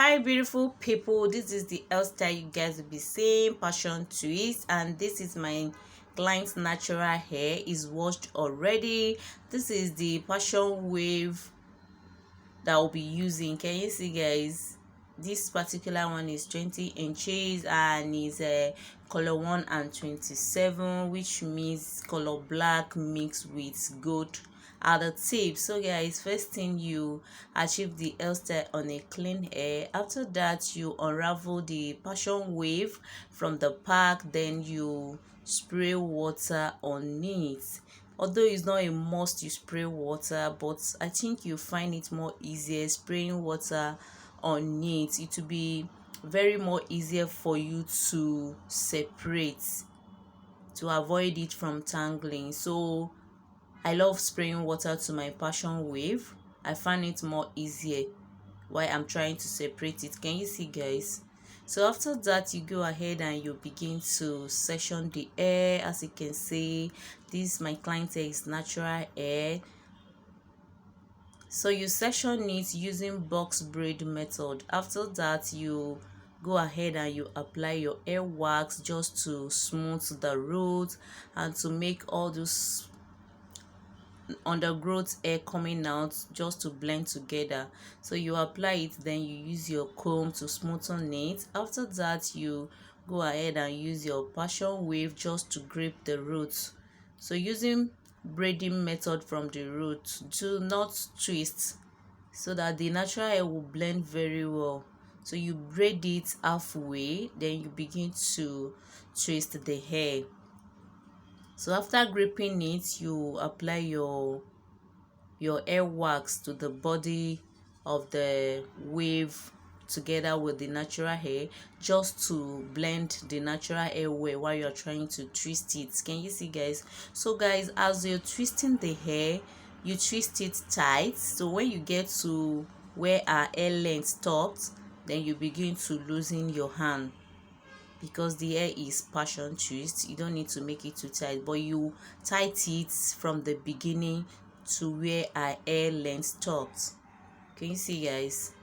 Hi beautiful people, this is the hairstyle you guys will be seeing, passion twist, and this is my client's natural hair. Is washed already. This is the passion wave that I'll be using. Can you see, guys? This particular one is 20 inches and is a color 1 and 27, which means color black mixed with gold at the tip. So guys, first thing, you achieve the hairstyle on a clean hair. After that, you unravel the passion wave from the pack, then you spray water on it. Although it's not a must you spray water, but I think you find it more easier spraying water on it. It will be very more easier for you to separate, to avoid it from tangling. So I love spraying water to my passion wave. I find it more easier while I'm trying to separate it. Can you see, guys? So after that, you go ahead and you begin to section the hair. As you can see, this my client hair is natural hair, so you section it using box braid method. After that, you go ahead and you apply your hair wax just to smooth the roots and to make all those undergrowth hair coming out just to blend together. So you apply it, then you use your comb to smoothen it. After that, you go ahead and use your passion wave just to grip the roots. So using braiding method from the root, do not twist, so that the natural hair will blend very well. So you braid it halfway, then you begin to twist the hair. So after gripping it, you apply your hair wax to the body of the wave together with the natural hair, just to blend the natural hair well while you're trying to twist it. Can you see, guys? So guys, as you're twisting the hair, you twist it tight. So when you get to where our hair length stops, then you begin to loosen your hand, because the hair is passion twist. You don't need to make it too tight, but you tight it from the beginning to where our hair length stops. Can you see, guys?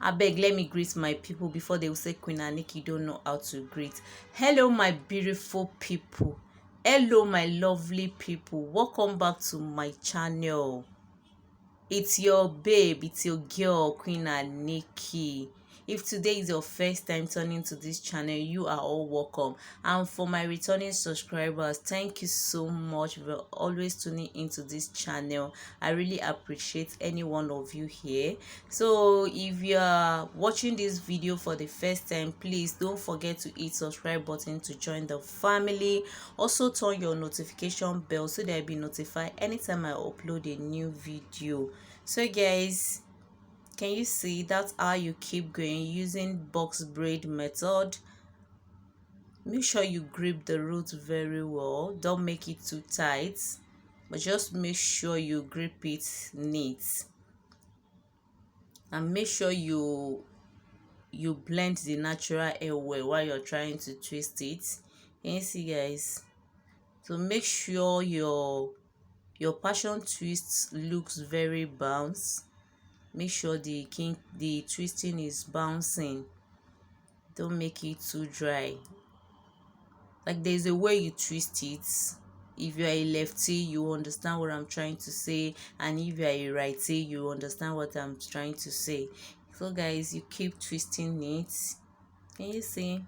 Abeg, let me greet my people before they will say Queen Aniki don't know how to greet. Hello my beautiful people, hello my lovely people, welcome back to my channel. It's your babe, it's your girl Queen Aniki. If today is your first time turning to this channel, you are all welcome. And for my returning subscribers, thank you so much for always tuning into this channel. I really appreciate any one of you here. So if you are watching this video for the first time, please don't forget to hit subscribe button to join the family. Also turn your notification bell so that you'll be notified anytime I upload a new video. So guys, can you see that's how you keep going using box braid method? Make sure you grip the root very well. Don't make it too tight, but just make sure you grip it neat, and make sure you blend the natural hair well while you're trying to twist it. Can you see, guys? So make sure your passion twist looks very bounce. Make sure the twisting is bouncing. Don't make it too dry. Like, there's a way you twist it. If you are a lefty, you understand what I'm trying to say, and if you are a righty, you understand what I'm trying to say. So guys, you keep twisting it. Can you see?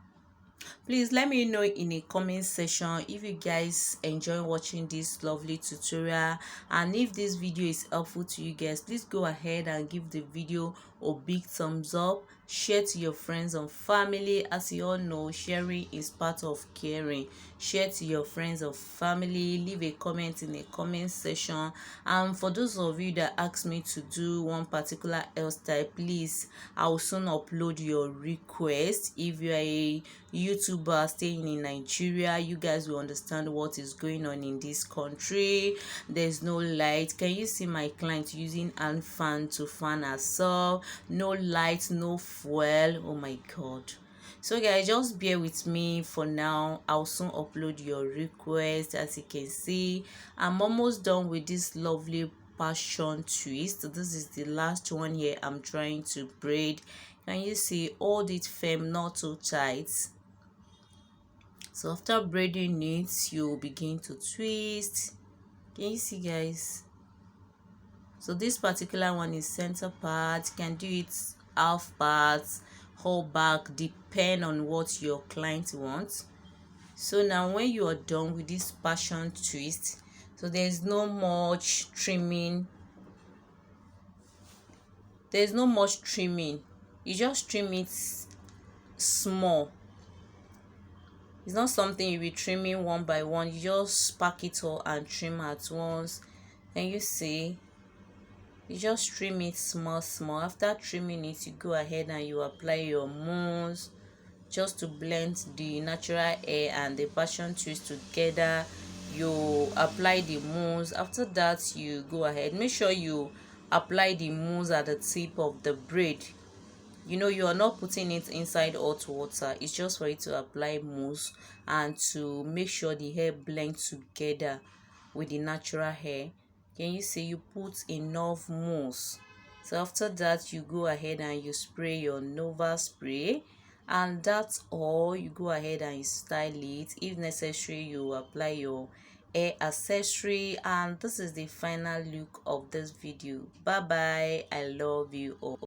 Please let me know in a comment section if you guys enjoy watching this lovely tutorial, and if this video is helpful to you guys, please go ahead and give the video a big thumbs up. Share to your friends and family. As you all know, sharing is part of caring. Share to your friends and family. Leave a comment in the comment section. And for those of you that ask me to do one particular hairstyle, please, I will soon upload your request. If you are a YouTuber staying in Nigeria, you guys will understand what is going on in this country. There's no light. Can you see my client using hand fan to fan herself? No light, no fuel. Oh my god. So guys, just bear with me for now. I'll soon upload your request. As you can see, I'm almost done with this lovely passion twist. This is the last one here. I'm trying to braid. Can you see? Hold it firm, not too tight. So after braiding it, you begin to twist. Can you see, guys? So this particular one is center part. You can do it half parts, whole back, depend on what your client wants. So now when you are done with this passion twist, so there's no much trimming. There's no much trimming. You just trim it small. It's not something you'll be trimming one by one. You just pack it all and trim at once. And you see, you just trim it small. After trimming it, you go ahead and you apply your mousse just to blend the natural hair and the passion twist together. You apply the mousse. After that, you go ahead, make sure you apply the mousse at the tip of the braid. You know, you are not putting it inside hot water. It's just for you to apply mousse and to make sure the hair blends together with the natural hair. Can you see? You put enough mousse. So after that, you go ahead and you spray your Nova spray, and that's all. You go ahead and you style it. If necessary, you apply your hair accessory, and this is the final look of this video. Bye bye. I love you all.